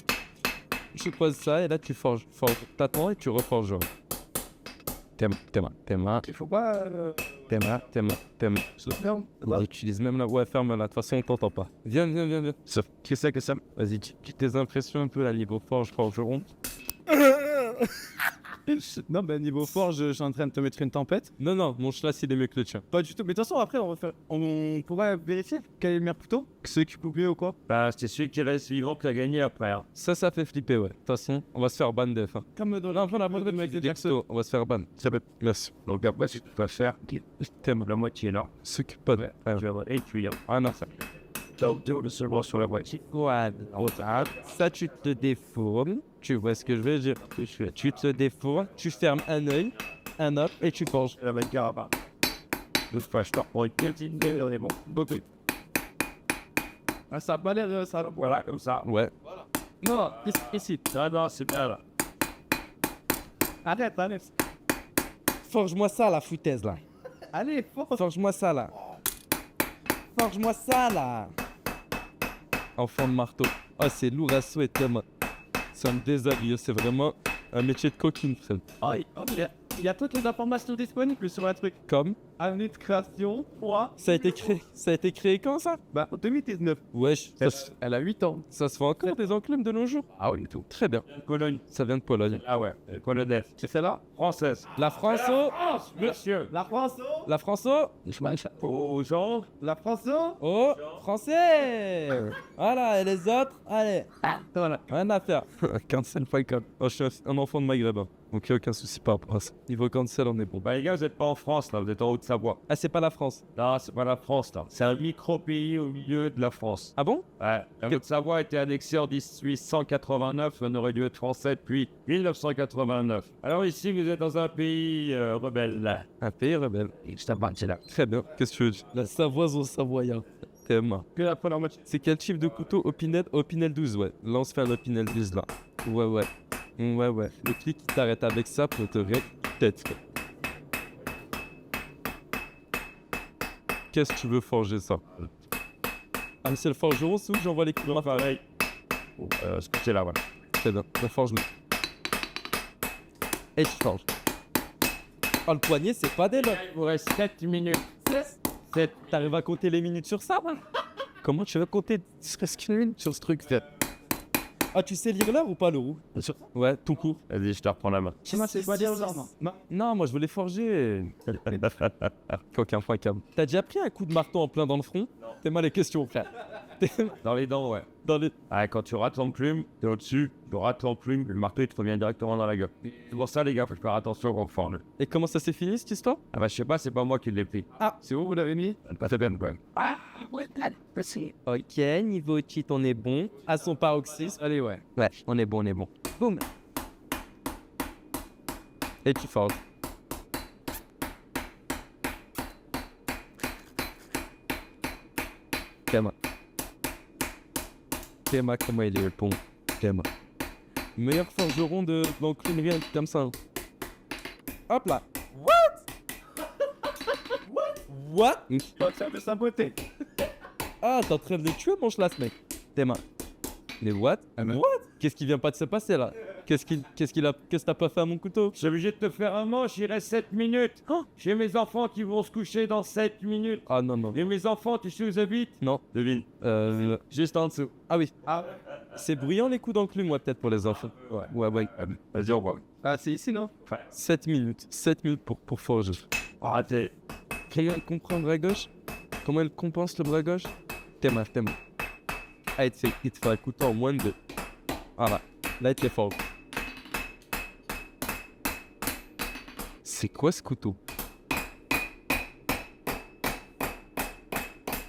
Tu poses ça et là tu forges. T'attends et tu reforges. T'aimes. Il faut pas. Je le ferme. Utilise même la. Ouais, ferme là. De toute façon, on t'entend pas. Viens. Qu'est-ce que ça? Vas-y, dis tes impressions un peu là, niveau forgeron. Non, bah niveau forge, je suis en train de te mettre une tempête. Non, mon chlass il est mieux que le tien. Pas du tout. Mais de toute façon, après, on pourra vérifier quel est le meilleur couteau. Ceux qui coupaient ou quoi. Bah, c'est celui qui reste vivant qui a gagné après. Hein. Ça fait flipper, ouais. De toute façon, on va se faire ban def. Hein. Comme dans la mode de Michael Jackson. On va se faire ban. Ça peut. Merci. Donc après, ce que tu peux faire, T'aimes. la moitié là. S'occupe pas de. Ouais. Je vais réduire. Ah non, ça. Donc, le seulement sur la moitié. Voilà. Ça, tu te défournes. Tu vois ce que je veux dire? Tu te défournes, tu fermes un œil, un autre et tu forges. La même carabin. Le flash pour une petite idée, on est bon. Beaucoup. Ah, ça a pas l'air. Ça... Voilà, comme ça. Ouais. Non, ici. Ah non, c'est bien là. Arrête. Forge-moi ça, la foutaise là. Allez, force. Forge-moi ça là. Forge-moi ça là. Enfant de marteau. Oh, c'est lourd à souhait, tellement. Ça me déshabille, c'est vraiment un métier de coquine, frère. Ah, il y a toutes les informations disponibles sur un truc. Comme Année de création, quoi. ça a été créé quand ça? Bah, en 2019. Wesh, Elle a 8 ans. ça se fait encore des enclumes de nos jours? Ah oui, tout. Très bien. Pologne. Ça vient de Pologne. Ah ouais, polonaise. C'est celle-là? Française. La France, oh Monsieur. La France. La France, oh Aux gens. La France. oh français. Voilà, et les autres, allez. Voilà. Rien à faire. Cancel.com. Oh, je suis un enfant de Maghreb. Hein. Donc, aucun souci par rapport à ça. Niveau cancel, on est bon. Bah les gars, vous êtes pas en France là, vous êtes en Haute-Savoie. Ah, c'est pas la France. Non, c'est pas la France là. C'est un micro-pays au milieu de la France. Ah bon? Ouais. La Haute-Savoie a été annexée en 1889, on aurait dû être français depuis 1989. Alors ici, vous êtes dans un pays rebelle. Un pays rebelle. Et je t'abonne, c'est là. Très bien. Qu'est-ce que tu veux dire? La Savoie aux Savoyens. T'aimes. Que la première moitié. C'est quel type de couteau? Opinel 12, ouais. Là, on se fait un Opinel 12 là. Ouais. Le clic qui t'arrête avec ça pour te tête. Qu'est-ce que tu veux forger ça? Ah, mais c'est le forgeron, c'est où que j'envoie les couleurs? Pareil. Ce côté-là, voilà. Très bien, on forge-le. Et tu forges. Oh, le poignet, c'est pas des lots. Il vous reste 7 minutes. 7. T'arrives à compter les minutes sur ça, man? Comment tu veux compter serait-ce qu'une minute sur ce truc? Ah, tu sais lire l'heure ou pas, le roux? Bien sûr. Ouais, tout court. Vas-y, je te reprends la main. Moi, c'est pas dire aux ordres. Non, moi je voulais forger. Coquin point câble. T'as déjà pris un coup de marteau en plein dans le front? T'es mal les questions, frère. Dans les dents, ouais. Dans les... Ah, quand tu rates ton plume, t'es au-dessus, tu rates ton plume, le marteau il te revient directement dans la gueule. C'est pour ça, les gars, faut faire attention quand on forme. Et comment ça s'est fini cette histoire? Ah bah, je sais pas, c'est pas moi qui l'ai pris. Ah, C'est où vous l'avez mis? Pas très bien, quoi. ok, niveau cheat, on est bon. À son paroxysme. Allez, ouais. Ouais, on est bon. Boum. Et tu forges. Clément, comment il est le pont? Clément. Meilleur forgeron d'enclume, rien comme ça. Hop là. What? Ça fait sa beauté. Ah, t'es en train de les tuer, mon schlass, mec. Tes mains. Mais what? What? Qu'est-ce qui vient pas de se passer là? Qu'est-ce que t'as pas fait à mon couteau? Je suis obligé de te faire un manche, il reste 7 minutes. J'ai mes enfants qui vont se coucher dans 7 minutes. Ah non, non. Et mes enfants, tu sais où ils habitent? Non. Devine. Juste en dessous. Ah oui. Ah, C'est bruyant les coups d'enclume, ouais, peut-être pour les enfants. Ouais. Vas-y, au revoir. ah c'est ici, non? 7 minutes. 7 minutes pour forger. Arrêtez. Comment elle comprend le bras gauche? Comment elle compense le bras gauche? T'es mal. Ah, il te fait un couteau en moins de 2. Voilà. Là, il te les forge. C'est quoi ce couteau?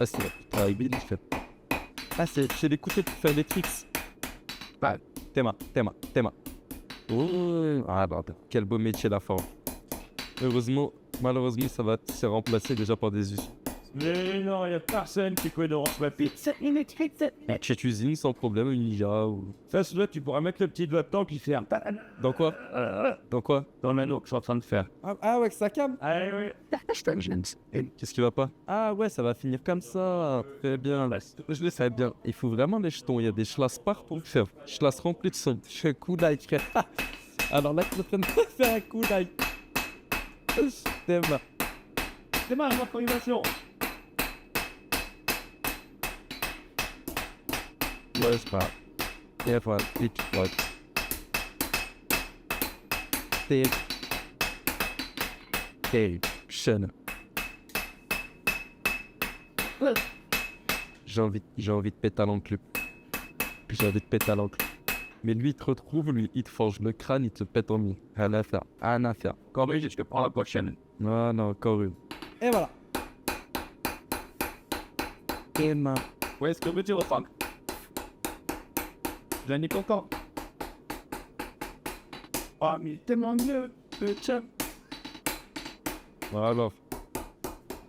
Ah, c'est putain, il fait. Ah, c'est les couteaux pour faire des tricks. Bah, tes mains. Oh, ah, bah, quel beau métier la forge. Malheureusement, ça va se remplacer déjà par des us. Mais non, y a personne qui connaît ma pizza. Chez cuisine sans problème, une IA ou. Ça, là, tu pourras mettre le petit doigt dedans qui fait un Dans quoi? Dans quoi? dans l'anneau que je suis en train de faire. Ah ouais, que ça cam. Allez, oui. Qu'est-ce qui va pas? Ah ouais, ça va finir comme ça. Très bien. Je le sais bien. Il faut vraiment des jetons. Il y a des schlasses partout. Schlasses remplis de son. Je fais un coup d'ail, frère. Alors là, tu es en train de faire un coup d'ail. Démarre l'improvisation. Ouais, c'est pas. Et voilà, et tu vois. Chaîne. J'ai envie de péter à l'enclume. Mais lui, il te retrouve, lui, il te forge le crâne, il te pète en mille. Rien à faire. Corrige, je te prends la prochaine. Non, encore une. Et voilà. Et ma. Ouais, est-ce que vous dire au femme? J'en ai content. Ah, mais tellement mieux, putain. Voilà.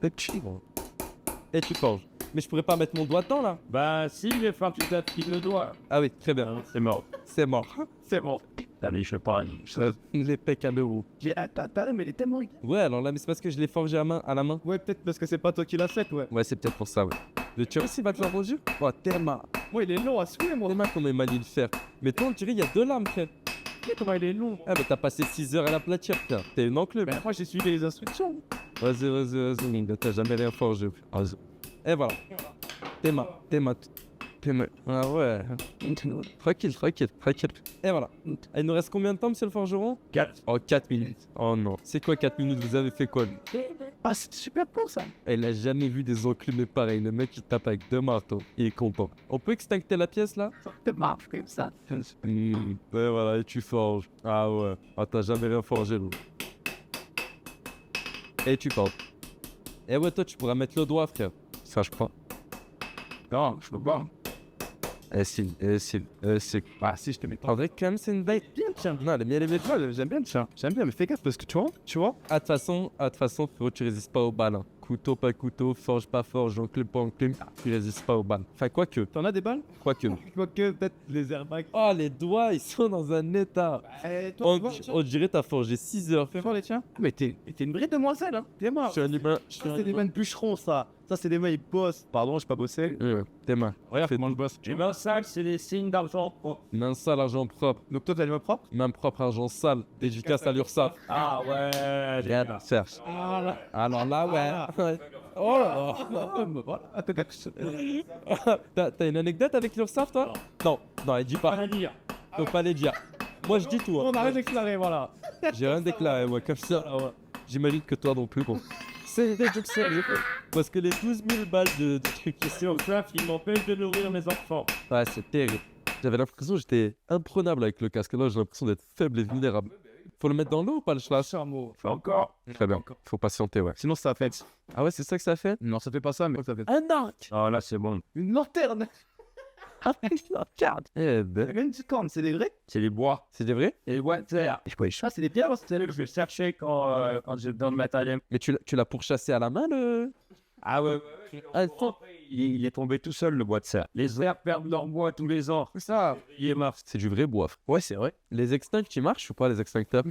Et tu forges. Mais je pourrais pas mettre mon doigt dedans là. Bah, si, il va faire tout à fait le doigt. Ah oui, très bien. C'est mort. C'est mort. C'est bon. Allez, je fais pas une. Les pecs à deux roues. Attends, mais il est tellement... Ouais, alors là, mais c'est parce que je l'ai forgé à la main. Ouais, peut-être parce que c'est pas toi qui l'as fait, ouais. Ouais, c'est peut-être pour ça, ouais. Le tueur aussi va te l'avoir jeu. Oh, tellement. Ouais, il est long à souhait, moi. Tellement qu'on est mal de le faire. Mais toi, on dirait il y a 2 lames, frère. Comment il est long. Ah, bah t'as passé 6 heures à la platière, frère. T'es une enclume. Ben, moi, j'ai suivi les instructions. Vas-y, t'as jamais rien forgé. Vas-y. Et voilà. Tes mains. Ah ouais. Tranquille. Et voilà. Il nous reste combien de temps, monsieur le forgeron? 4. Oh, 4 minutes. Oh non. C'est quoi 4 minutes? Vous avez fait quoi, lui? Ah, c'est super bon, ça. Il a jamais vu des enclumés pareils. Le mec, il tape avec 2 marteaux. Il est content. On peut extincter la pièce, là? De marche comme ça. Et voilà, et tu forges. Ah ouais. Ah, t'as jamais rien forgé, Lou. Et tu forges. Et ouais, toi, tu pourras mettre le doigt, frère. Ça, je crois. Non, je peux pas. Si, Ah, si, je te mets pas. en vrai, quand même, c'est une bête. Bien, tiens. Non, elle est bien élevée. Ouais, j'aime bien le chien. J'aime bien, mais fais gaffe parce que tu vois. Ah, de toute façon, frérot, tu résistes pas aux balles. Hein. Couteau, pas couteau, forge, pas forge, enclume, pas enclume. Tu résistes pas aux balles. Enfin, quoique. T'en as des balles? Quoique. Quoique, peut-être les airbags. Oh, les doigts, ils sont dans un état. Toi, On dirait t'as forgé 6 heures. fais voir les tiens. Mais t'es une vraie demoiselle, hein. T'es mort. Je suis un humain. Ça, c'est des mains de bûcherons, ça. Ça, c'est des mains, ils bossent. Pardon, j'ai pas bossé. Tes mains. Regarde comment je bosse. Les mains sales, c'est des signes d'argent propre. Main sale, argent propre. Donc, toi, t'as les mains propres? Main propre, argent sale. Dédicace à l'URSSAF. Ah ouais. Regarde, cherche. Ah, là. Alors là, ouais. Oh là là. Voilà. T'as une anecdote avec l'URSSAF, toi? Non, elle dit pas. Rien à dire. Faut pas les dire. Moi, je dis tout. hein. On a rien déclaré, voilà. J'ai rien déclaré, moi, comme ça. J'imagine que toi non plus, bon. C'est des trucs sérieux. Parce que les 12 000 balles de trucs C'est au CRAF qui m'empêche de nourrir mes enfants. ouais, c'est terrible. J'avais l'impression que j'étais imprenable avec le casque. Là, j'ai l'impression d'être faible et vulnérable. Faut le mettre dans l'eau ou pas, le schlass? Fais encore. Très bien. Faut patienter, ouais. Sinon, ça fait. Ah ouais, c'est ça que ça fait? Non, ça fait pas ça, mais ça fait. Un arc! Ah là, c'est bon. Une lanterne. Eh ben. Une corne, c'est des vrais? C'est les bois. C'est des vrais? Et les bois de terre. Ah, c'est des pierres, c'est C'est là que je cherchais quand j'ai dans le matériel. Mais tu l'as pourchassé à la main, le. Ah ouais, il est tombé tout seul, le bois de serre. Les arbres perdent leur bois tous les ans. C'est ça. Il est mars. C'est du vrai bois. Ouais, c'est vrai. Les extincts, ils marchent ou pas, les extincteurs?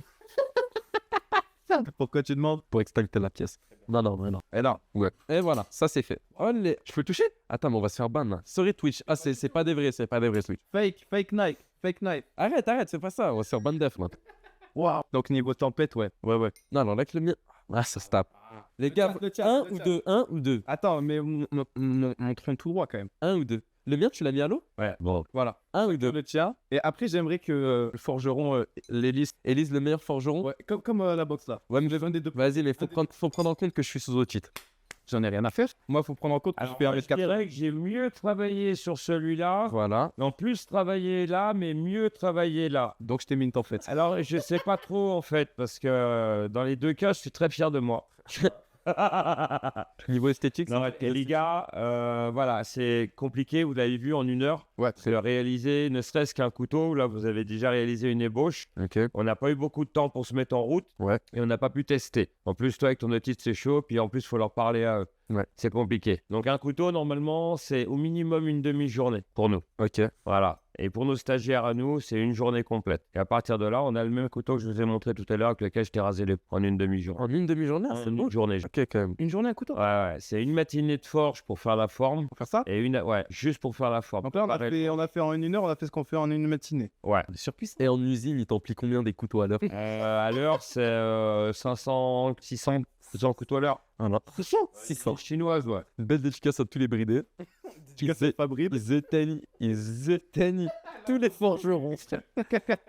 Pourquoi tu demandes? Pour extincter la pièce. Non, non, non, non. Eh non. Ouais. Et voilà, ça c'est fait. Oh, les... Je peux le toucher? Attends, mais on va se faire ban là. Sorry Twitch. Ah, c'est pas des vrais, c'est pas des vrais Twitch. Fake Nike. Fake Nike. Arrête, c'est pas ça. On va se faire ban def, man. Waouh. Donc, niveau tempête, ouais. Ouais. Non, alors là, que le mien. Ah, ça se tape. Les gars, un ou deux. Attends, mais montrons tout droit quand même. Un ou deux. Le mien, tu l'as mis à l'eau? Ouais, bon. Voilà. Un ou deux. Le tien. Et après, j'aimerais que le forgeron l'élise. Élise, le meilleur forgeron? Ouais, comme la boxe là. Ouais, mais Je veux un des deux. vas-y, mais faut prendre en compte que je suis sous otite. J'en ai rien à faire. Moi, faut prendre en compte que Alors, je fais moi, je 1m80. dirais que j'ai mieux travaillé sur celui-là. Voilà. En plus, travailler là, mais mieux travailler là. Donc, je t'ai mis une tempête. Alors, je sais pas trop en fait, parce que dans les deux cas, je suis très fier de moi. Niveau esthétique, Non, et les gars, voilà, c'est compliqué, vous l'avez vu en 1 heure. Ouais. C'est de réaliser ne serait-ce qu'un couteau. Là, vous avez déjà réalisé une ébauche. ok. On n'a pas eu beaucoup de temps pour se mettre en route. Ouais. Et on n'a pas pu tester. En plus, toi, avec ton otite, c'est chaud. Puis en plus, il faut leur parler à eux. Ouais. C'est compliqué. Donc, un couteau, normalement, c'est au minimum une demi-journée pour nous. Ok. Voilà. Et pour nos stagiaires à nous, c'est une journée complète. Et à partir de là, on a le même couteau que je vous ai montré tout à l'heure, avec lequel je t'ai rasé les en une demi-journée. En une demi-journée, En c'est une bon. journée. Ok, quand même. Une journée, un couteau. Ouais. C'est une matinée de forge pour faire la forme. Pour faire ça. Et juste pour faire la forme. Donc là, on a fait en 1 heure, on a fait ce qu'on fait en une matinée. Ouais. Des surprises. Et en usine, il t'emplit combien des couteaux à l'heure? À l'heure, c'est 500, 600 couteaux à l'heure. Ah non. 600 chinoises, ouais. Une belle dédicace à tous les bridés. Ils éteignent tous les forgerons, frère.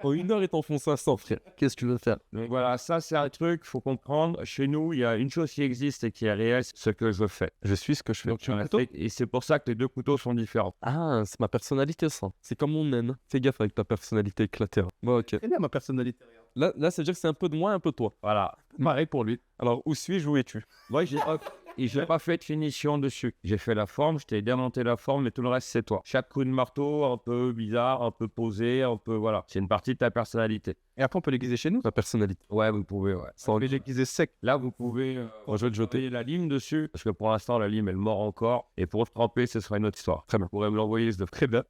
En 1 heure, ils t'en font 500, frère. Qu'est-ce que tu veux faire? Donc voilà, ça c'est un truc, faut comprendre. Chez nous, il y a une chose qui existe et qui est réelle, c'est ce que je fais. Je suis ce que je fais. Donc, tu as un Voilà, couteau. et c'est pour ça que les deux couteaux sont différents. Ah, c'est ma personnalité, ça. C'est comme mon naine. Fais gaffe avec ta personnalité éclatée. Hein. Bon, ok. C'est bien ma personnalité. Là, ça veut dire que c'est un peu de moi, un peu de toi. Voilà. Pareil pour lui. Alors, où suis-je, où es-tu? Moi, j'ai pas fait de finition dessus. J'ai fait la forme, je t'ai démonté la forme, mais tout le reste, c'est toi. Chaque coup de marteau, un peu bizarre, un peu posé, un peu, voilà. C'est une partie de ta personnalité. Et après, on peut l'aiguiser chez nous. Ma personnalité. Ouais, vous pouvez, ouais. On peut l'aiguiser sec. Là, vous pouvez On va le jeter. jeter la lime dessus, parce que pour l'instant, la lime, elle mord encore. Et pour le tremper, ce sera une autre histoire. Très bien. Vous pourrez me l'envoyer, je le ferai bien.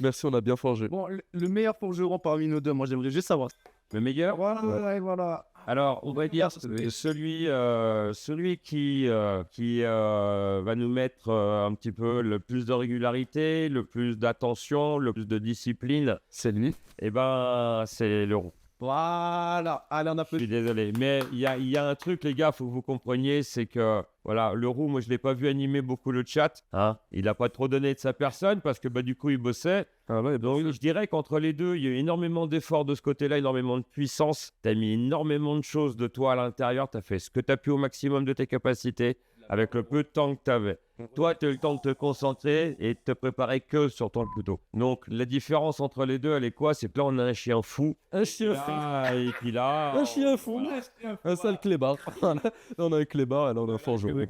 Merci, on a bien forgé. Bon, le meilleur forgeron parmi nous deux, moi, j'aimerais juste savoir. Le meilleur, Voilà. alors, on va dire celui qui va nous mettre un petit peu le plus de régularité, le plus d'attention, le plus de discipline, C'est lui. eh ben, c'est le roux. Voilà. Allez, on Je applaudit. suis désolé, mais il y a un truc, les gars, faut que vous compreniez, c'est que, voilà, le roux, moi, je l'ai pas vu animer beaucoup le chat. Hein. Il n'a pas trop donné de sa personne parce que, bah, du coup, il bossait. Ah ouais, Donc, je dirais qu'entre les deux, il y a eu énormément d'efforts de ce côté-là, énormément de puissance. Tu as mis énormément de choses de toi à l'intérieur. Tu as fait ce que tu as pu au maximum de tes capacités avec le peu de temps que tu avais. Toi, tu as eu le temps de te concentrer et de te préparer que sur ton couteau. Donc, la différence entre les deux, elle est quoi? C'est que là, on a un chien fou. Un chien fou. Ah, et puis là... Un chien fou. Un seul clébard. Là, on a un clébard et là, on a un forgeron.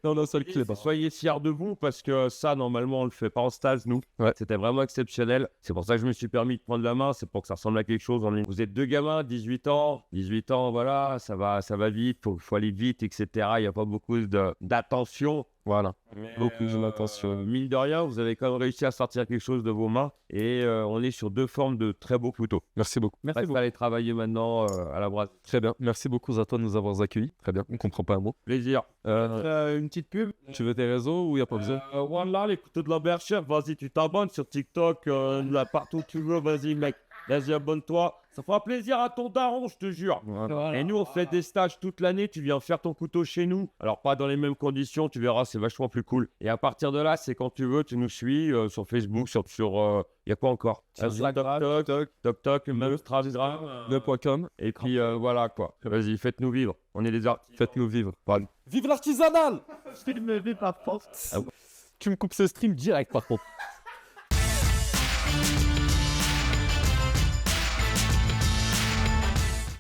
Là, on a un seul clébard. Soyez fiers de vous parce que ça, normalement, on le fait pas en stage, nous. Ouais. C'était vraiment exceptionnel. C'est pour ça que je me suis permis de prendre la main. C'est pour que ça ressemble à quelque chose. Vous êtes deux gamins, 18 ans. 18 ans, voilà, ça va vite. Faut aller vite, etc. Il n'y a pas beaucoup d'attention. Voilà. Mais, Beaucoup d'attention. mine de rien, vous avez quand même réussi à sortir quelque chose de vos mains. Et on est sur deux formes de très beaux couteaux. Merci beaucoup. Merci Reste beaucoup. à aller travailler maintenant à la brasse. Très bien. Merci beaucoup à toi de nous avoir accueillis. Très bien. On comprend pas un mot. Plaisir. Une petite pub. Tu veux tes réseaux ou il n'y a pas besoin? Voilà, les couteaux de la berchère, vas-y, tu t'abonnes sur TikTok, là, partout où tu veux, vas-y, mec. Vas-y, abonne-toi. Ça fera plaisir à ton daron, je te jure. Et nous, on fait des stages toute l'année. Tu viens faire ton couteau chez nous. Alors, pas dans les mêmes conditions, tu verras, c'est vachement plus cool. Et à partir de là, c'est quand tu veux, tu nous suis sur Facebook, sur il y a quoi encore? Instagram, TokTok, même Instagram. Le.com. Et puis, voilà, quoi. Vas-y, faites-nous vivre. On est des artistes. Faites-nous vivre. Voilà. Vive l'artisanal! Je ne vais pas force. Tu me coupes ce stream direct par contre.